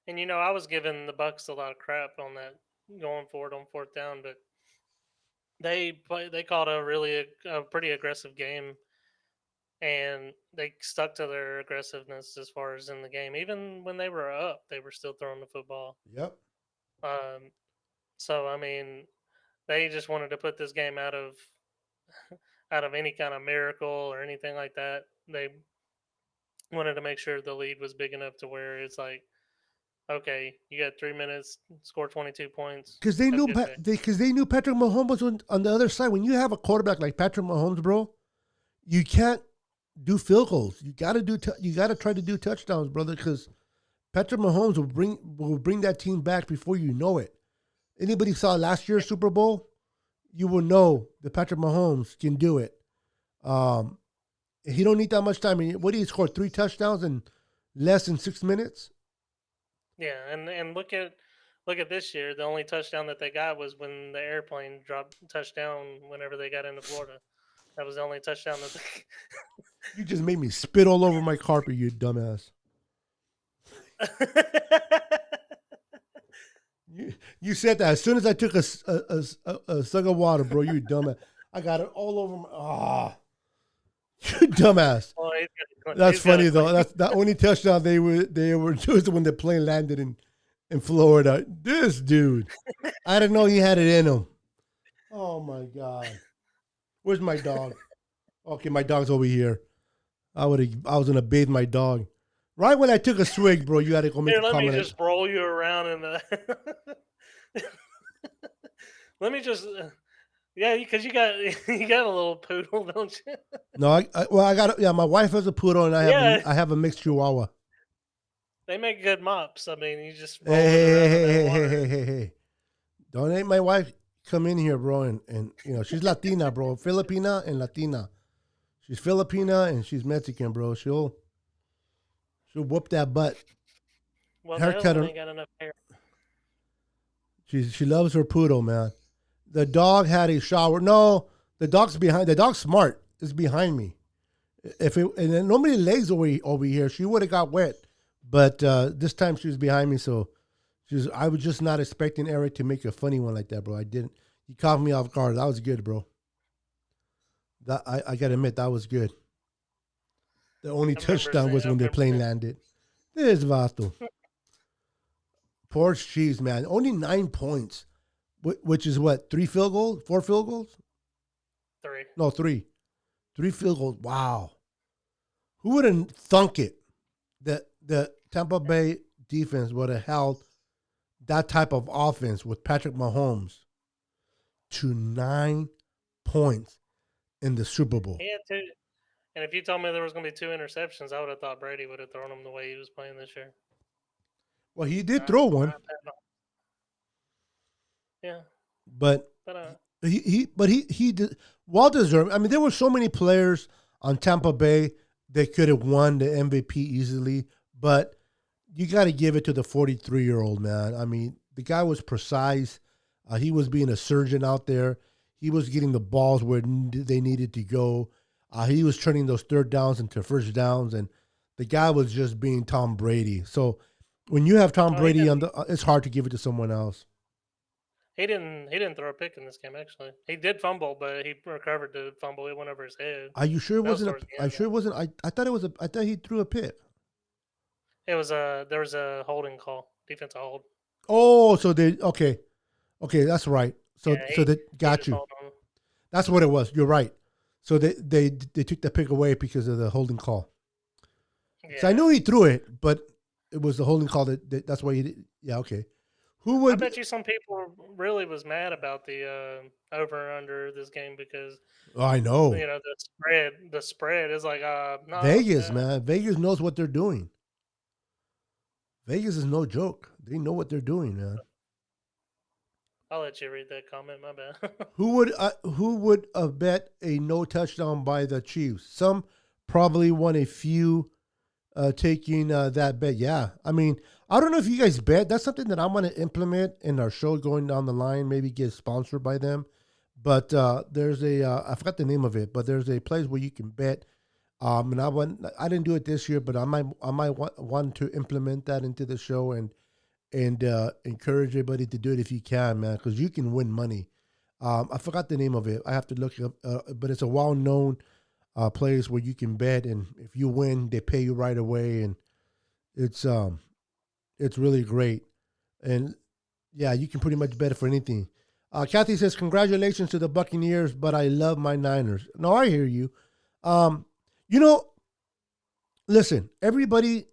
And I was giving the Bucks a lot of crap on that going forward on fourth down, but they called a pretty aggressive game, and they stuck to their aggressiveness as far as in the game. Even when they were up, they were still throwing the football. Yep. Um, so I mean, they just wanted to put this game out of any kind of miracle or anything like that. They wanted to make sure the lead was big enough to where it's like, okay, you got 3 minutes, score 22 points, Because they have a knew good day. because they knew Patrick Mahomes was on the other side. When you have a quarterback like Patrick Mahomes, bro, you can't do field goals. You got to you got to try to do touchdowns, brother. Because Patrick Mahomes will bring that team back before you know it. Anybody saw last year's Super Bowl, you will know that Patrick Mahomes can do it. He don't need that much time. I mean, what did he score? 3 touchdowns in less than 6 minutes. Yeah, and look at this year. The only touchdown that they got was when the airplane dropped touchdown whenever they got into Florida. That was the only touchdown that You just made me spit all over my carpet, you dumbass. You said that as soon as I took a slug of water, bro. You dumbass. I got it all over my. You dumbass. Well, That's he's got funny it though. clean. That's the only touchdown they were was when the plane landed in Florida. This dude, I didn't know he had it in him. Oh my god. Where's my dog? Okay, my dog's over here. I was gonna bathe my dog. Right when I took a swig, bro, you had to go make Here, a let me comment. just roll you around in the. Let me just. Yeah, because you got you got a little poodle, don't you? No, I got my wife has a poodle and Yeah. I have a mixed chihuahua. They make good mops. I mean, you just roll Hey, it around in that hey, water. hey. Don't make my wife come in here, bro, and she's Latina, bro. Filipina and Latina. She's Filipina and she's Mexican, bro. She'll whoop that butt. Well, Haircut the other her. one ain't got enough hair. She loves her poodle, man. The dog had a shower. No, the dog's behind. The dog's smart. It's behind me. And then normally legs over here, she would have got wet, but this time she was behind me, so I was just not expecting Eric to make a funny one like that, bro. I didn't. He caught me off guard. That was good, bro. That I gotta admit that was good. The only I remember touchdown saying, was I when the remember plane saying, landed. There's Vato. Poor Chiefs, man. Only 9 points, which is what, 3 field goals, 4 field goals? 3. No, 3. 3 field goals. Wow. Who would have thunk it that the Tampa Bay defense would have held that type of offense with Patrick Mahomes to 9 points in the Super Bowl? He had 2. And if you told me there was going to be 2 interceptions, I would have thought Brady would have thrown them the way he was playing this year. Well, he did throw one, Yeah, but but he did well deserved. I mean, there were so many players on Tampa Bay that could have won the MVP easily, but you got to give it to the 43-year-old man. I mean, the guy was precise. He was being a surgeon out there. He was getting the balls where they needed to go. He was turning those third downs into first downs, and the guy was just being Tom Brady. So when you have Tom Brady it's hard to give it to someone else. he didn't throw a pick in this game. Actually, he did fumble, but he recovered the fumble. It went over his head. Are you sure it That was wasn't? towards the I end, sure it wasn't. I thought it was I thought he threw a pick. It was there was a holding call, defensive hold. Oh, so they okay, that's right. So Yeah, so they he got just you. held on. That's what it was. You're right. So they took the pick away because of the holding call. So I Yeah. knew he threw it, but it was the holding call that's why he did. Yeah, okay. Who I would? bet you some people really was mad about the over and under this game because Oh, I know. the spread is like no, Vegas, man. Vegas knows what they're doing. Vegas is no joke. They know what they're doing, man. I'll let you read that comment. My bad. Who would bet a no touchdown by the Chiefs? Some probably won a few taking that bet. Yeah. I mean, I don't know if you guys bet. That's something that I'm going to implement in our show going down the line, maybe get sponsored by them. But there's I forgot the name of it, but there's a place where you can bet. And I didn't do it this year, but I might want to implement that into the show and and encourage everybody to do it if you can, man, because you can win money. I forgot the name of it. I have to look it up, but it's a well-known place where you can bet, and if you win, they pay you right away, and it's really great. And yeah, you can pretty much bet for anything. Kathy says, "Congratulations to the Buccaneers, but I love my Niners." No, I hear you. You know, listen, everybody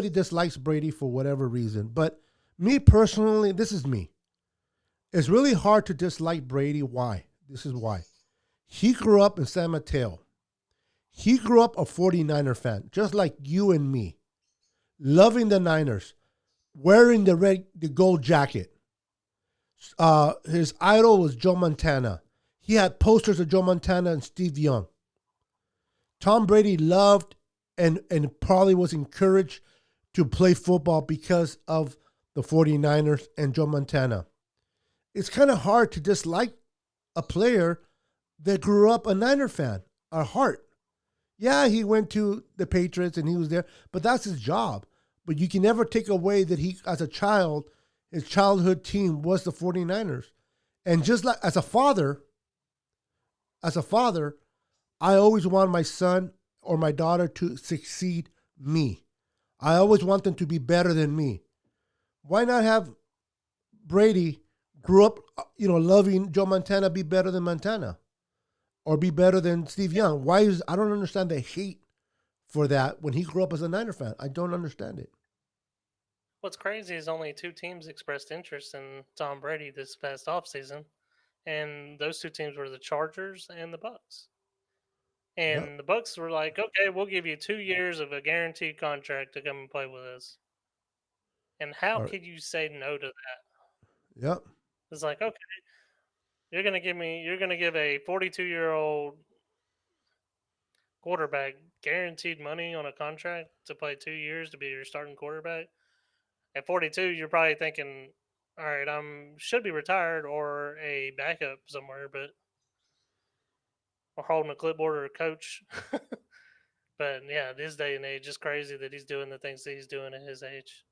dislikes Brady for whatever reason, but me personally, this is me. It's really hard to dislike Brady. Why? This is why. He grew up in San Mateo. He grew up a 49er fan, just like you and me, loving the Niners, wearing the gold jacket. His idol was Joe Montana. He had posters of Joe Montana and Steve Young. Tom Brady loved and probably was encouraged to play football because of the 49ers and Joe Montana. It's kind of hard to dislike a player that grew up a Niner fan, a heart. Yeah, he went to the Patriots and he was there, but that's his job. But you can never take away that he, as a child, his childhood team was the 49ers. And just like as a father, I always want my son or my daughter to succeed me. I always want them to be better than me. Why not have Brady grew up, loving Joe Montana, be better than Montana or be better than Steve Young? I don't understand the hate for that when he grew up as a Niner fan. I don't understand it. What's crazy is only 2 teams expressed interest in Tom Brady this past offseason, and those 2 teams were the Chargers and the Bucks. Yep. And the Bucks were like, "Okay, we'll give you 2 years of a guaranteed contract to come and play with us." And how All right. could you say no to that? Yep. It's like, okay, you're gonna give a 42-year-old quarterback guaranteed money on a contract to play 2 years to be your starting quarterback. At 42, you're probably thinking, all right, should be retired or a backup somewhere, but or holding a clipboard or a coach. But yeah, this day and age, it's crazy that he's doing the things that he's doing at his age.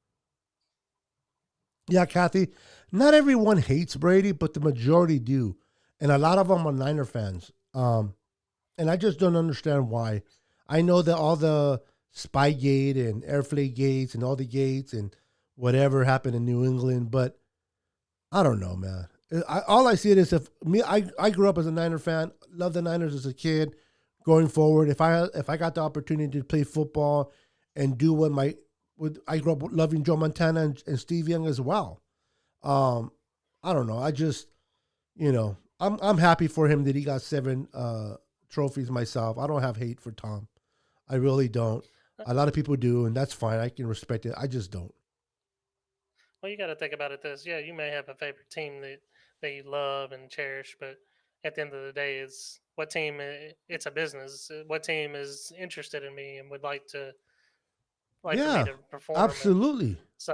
Yeah, Kathy, not everyone hates Brady, but the majority do. And a lot of them are Niner fans. And I just don't understand why. I know that all the Spygate and Airflate gates and all the gates and whatever happened in New England, but I don't know, man. All I see it is I grew up as a Niner fan, loved the Niners as a kid. Going forward, if I got the opportunity to play football and do I grew up loving Joe Montana and Steve Young as well. I don't know. I just, I'm happy for him that he got 7 trophies myself. I don't have hate for Tom. I really don't. A lot of people do, and that's fine. I can respect it. I just don't. Well, you got to think about it this. Yeah, you may have a favorite team that you love and cherish, but at the end of the day, it's a business. What team is interested in me and would like for me Yeah, to perform? And absolutely. so,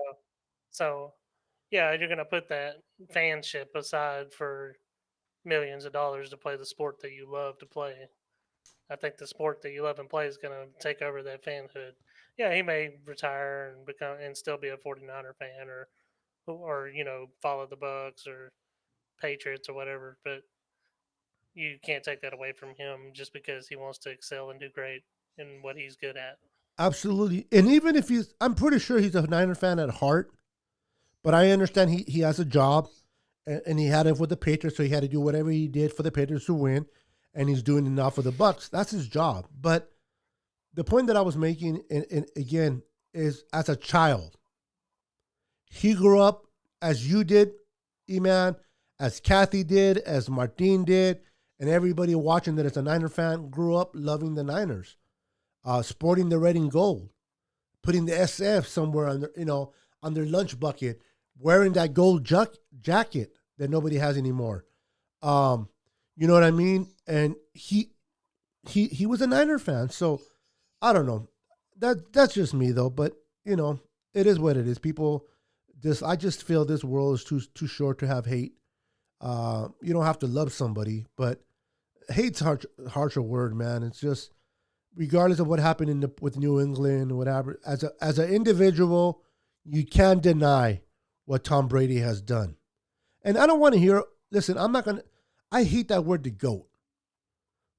so yeah, you're going to put that fanship aside for millions of dollars to play the sport that you love to play. I think the sport that you love and play is going to take over that fanhood. Yeah, he may retire and become and still be a 49er fan or follow the Bucks or Patriots or whatever, but you can't take that away from him just because he wants to excel and do great in what he's good at. Absolutely. And even if I'm pretty sure he's a Niner fan at heart, but I understand he has a job and he had it with the Patriots, so he had to do whatever he did for the Patriots to win, and he's doing enough for the Bucks. That's his job. But the point that I was making, and again, is as a child, he grew up as you did, Eman, as Kathy did, as Martin did, and everybody watching that as a Niner fan grew up loving the Niners, sporting the red and gold, putting the SF somewhere on their lunch bucket, wearing that gold jacket that nobody has anymore. You know what I mean? And he was a Niner fan, so I don't know. That's just me though, but it is what it is. People, I just feel this world is too short to have hate. You don't have to love somebody, but hate's harsher word, man. It's just regardless of what happened with New England or whatever. As an individual, you can't deny what Tom Brady has done. And I don't want to hear, listen, I'm not going to, I hate that word, the GOAT.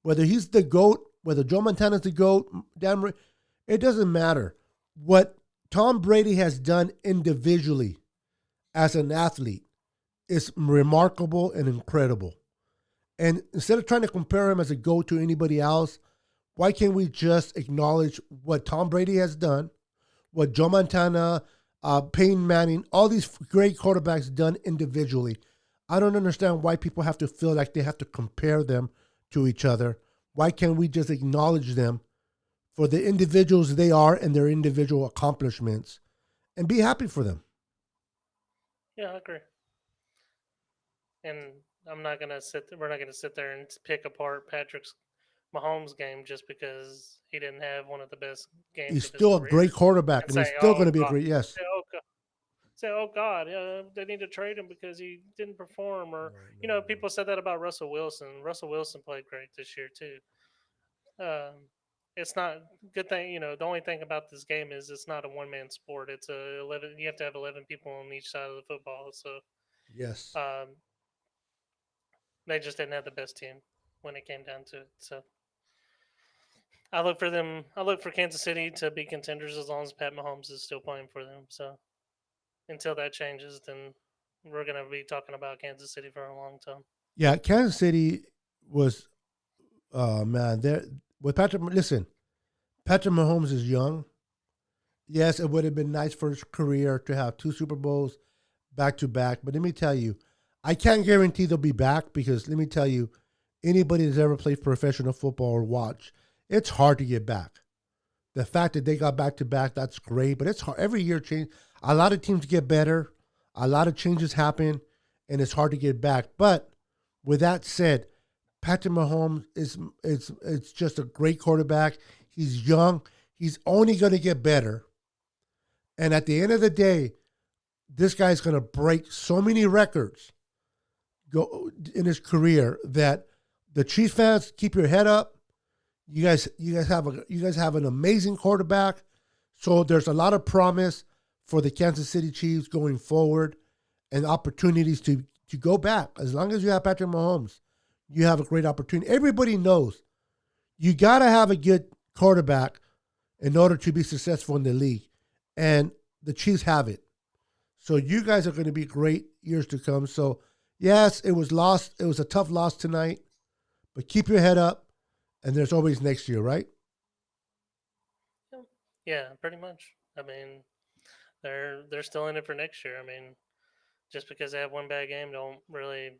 Whether he's the GOAT, whether Joe Montana's the GOAT, it doesn't matter. What Tom Brady has done individually as an athlete is remarkable and incredible. And instead of trying to compare him as a GOAT to anybody else, why can't we just acknowledge what Tom Brady has done, what Joe Montana, Peyton Manning, all these great quarterbacks done individually? I don't understand why people have to feel like they have to compare them to each other. Why can't we just acknowledge them for the individuals they are and their individual accomplishments and be happy for them? Yeah, I agree. And I'm not gonna sit. We're not gonna sit there and pick apart Patrick's Mahomes game just because he didn't have one of the best games He's of his still a career, great quarterback, and and he's say, still going "Oh to be a God," great, yes. oh God, they need to trade him because he didn't perform, or people said that about Russell Wilson. Russell Wilson played great this year too. Um, it's not good thing. The only thing about this game is it's not a one man sport. It's a 11. You have to have 11 people on each side of the football. So Yes. um, they just didn't have the best team when it came down to it. So I look for them. I look for Kansas City to be contenders as long as Pat Mahomes is still playing for them. So until that changes, then we're gonna be talking about Kansas City for a long time. Yeah, Kansas City was, man, there with Patrick. Listen, Patrick Mahomes is young. Yes, it would have been nice for his career to have 2 Super Bowls back to back. But let me tell you, I can't guarantee they'll be back because let me tell you, anybody that's ever played professional football or watch, it's hard to get back. The fact that they got back to back, that's great, but it's hard. Every year change. A lot of teams get better. A lot of changes happen, and it's hard to get back. But with that said, Patrick Mahomes is it's just a great quarterback. He's young. He's only going to get better. And at the end of the day, this guy's going to break so many records in his career that the Chiefs fans, keep your head up. You guys have an amazing quarterback. So there's a lot of promise for the Kansas City Chiefs going forward and opportunities to go back. As long as you have Patrick Mahomes, you have a great opportunity. Everybody knows you got to have a good quarterback in order to be successful in the league. And the Chiefs have it. So you guys are going to be great years to come. So, yes, it was lost. It was a tough loss tonight. But keep your head up. And there's always next year, right? Yeah, pretty much. I mean, they're still in it for next year. I mean, just because they have one bad game, don't really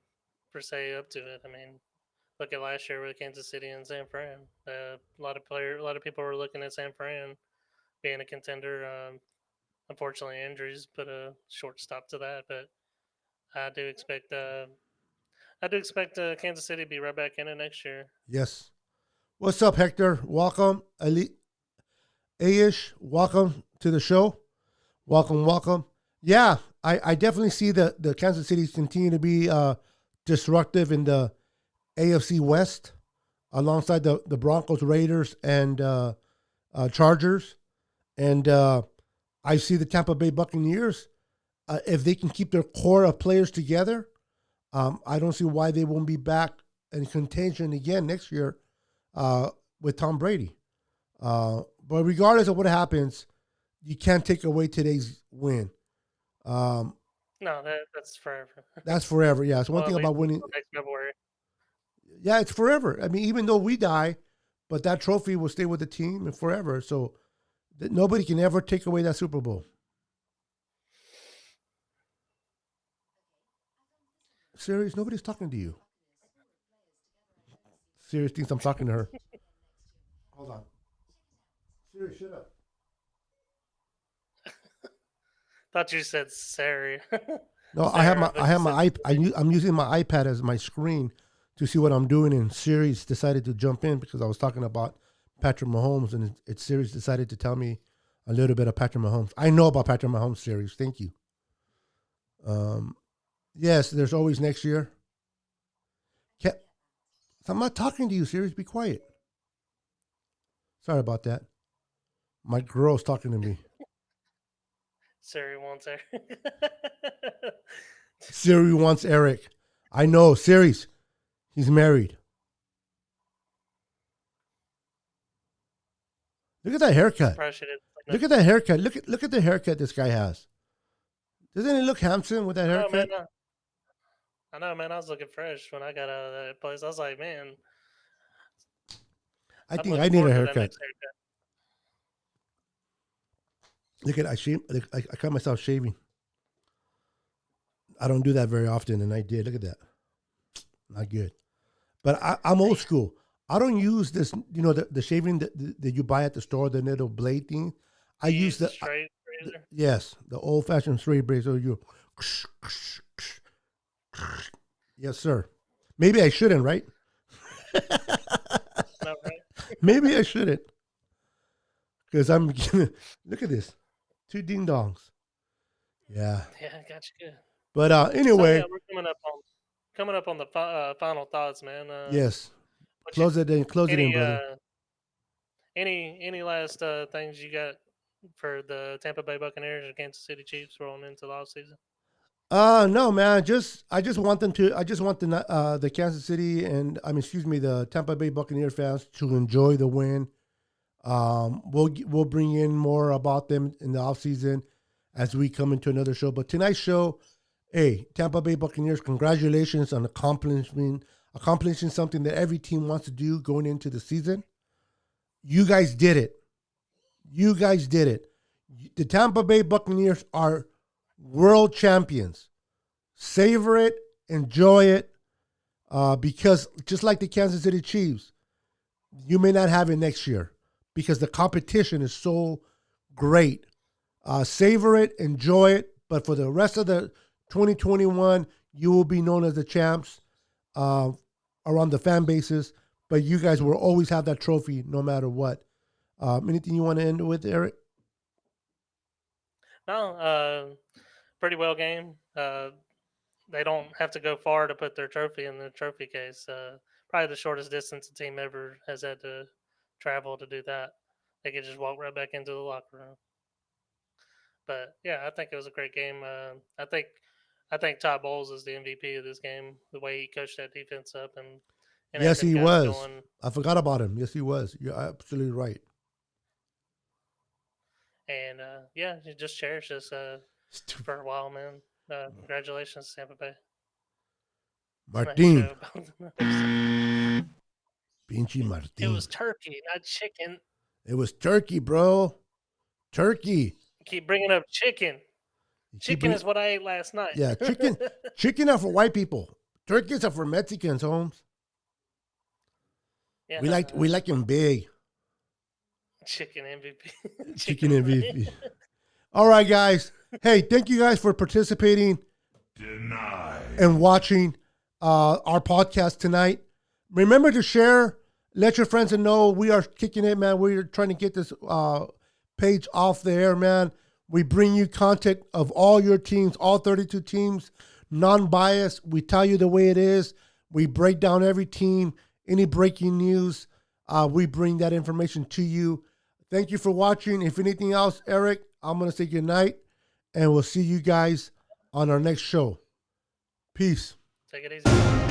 per se up to it. I mean, look at last year with Kansas City and San Fran. A lot of people were looking at San Fran being a contender. Unfortunately, injuries put a short stop to that, but I do expect Kansas City to be right back in it next year. Yes. What's up, Hector? Welcome. Aish, welcome to the show. Welcome. Yeah, I definitely see the Kansas City continue to be disruptive in the AFC West alongside the Broncos, Raiders, and Chargers. And I see the Tampa Bay Buccaneers, if they can keep their core of players together, I don't see why they won't be back in contention again next year with Tom Brady. But regardless of what happens, you can't take away today's win. No, that's forever. That's forever. Yeah, it's one Well, thing at least about winning. until next February. Yeah, it's forever. I mean, even though we die, but that trophy will stay with the team and forever. So nobody can ever take away that Super Bowl. Serious? Nobody's talking to you. Serious thinks I'm talking to her. Hold on. Serious, shut up. Thought you said Sari. No, Sarah, but I have you my said I'm using my iPad as my screen to see what I'm doing, and Siri's decided to jump in because I was talking about Patrick Mahomes, and Siri's decided to tell me a little bit of Patrick Mahomes. I know about Patrick Mahomes, Siri's. Thank you. Yes, there's always next year. I'm not talking to you, Siri's. Be quiet. Sorry about that. My girl's talking to me. Siri wants Eric. Siri wants Eric. I know. Siri's. He's married. Look at that haircut. Probably should have. Look at that haircut. Look at the haircut this guy has. Doesn't he look handsome with that I know, haircut? man. I know, man. I was looking fresh when I got out of that place. I was like, man, I I'm think I looking need a forward to that haircut. next haircut. Look at I shave. I cut myself shaving. I don't do that very often, and I did. Look at that. Not good. But I'm old school. I don't use this. You know the shaving that you buy at the store, the little blade thing. I You use the straight razor. yes, the old fashioned straight razor. You. Yes, sir. Maybe I shouldn't, right? No, right? Maybe I shouldn't. Because I'm look at this. 2 ding dongs. Yeah. Yeah, I got you good. But So, anyway, yeah, we're coming up on the final thoughts, man. yes. what you- Close it in, any brother. any last things you got for the Tampa Bay Buccaneers and Kansas City Chiefs rolling into the offseason? No, man. I just want them to. I just want the Kansas City and the Tampa Bay Buccaneer fans to enjoy the win. We'll bring in more about them in the offseason as we come into another show. But tonight's show, hey, Tampa Bay Buccaneers, congratulations on accomplishing something that every team wants to do going into the season. You guys did it. You guys did it. The Tampa Bay Buccaneers are world champions. Savor it, enjoy it, because just like the Kansas City Chiefs, you may not have it next year because the competition is so great. Savor it, enjoy it, but for the rest of the 2021, you will be known as the champs around the fan bases, but you guys will always have that trophy no matter what. Anything you want to end with, Eric? No, pretty well game. They don't have to go far to put their trophy in the trophy case. Probably the shortest distance a team ever has had to travel to do that. They could just walk right back into the locker room. But yeah, I think it was a great game. I think Todd Bowles is the MVP of this game. The way he coached that defense up and Yes, had them he guys was. going. I forgot about him. Yes, he was. You're absolutely right. And yeah, you just cherish this for a while, man. Congratulations, Tampa Bay. Martin. It Pinchy Martin. was turkey, not chicken. It was turkey, bro. Turkey. Keep bringing up chicken. Chicken is what I ate last night. Yeah, chicken. Chicken are for white people. Turkeys are for Mexicans, Holmes. Yeah, We like them big. chicken MVP. Chicken MVP. All right, guys. Hey, thank you guys for participating Denied. and watching our podcast tonight. Remember to share. Let your friends know we are kicking it, man. We're trying to get this page off the air, man. We bring you content of all your teams, all 32 teams, non-biased. We tell you the way it is. We break down every team, any breaking news. We bring that information to you. Thank you for watching. If anything else, Eric, I'm going to say good night, and we'll see you guys on our next show. Peace. Take it easy.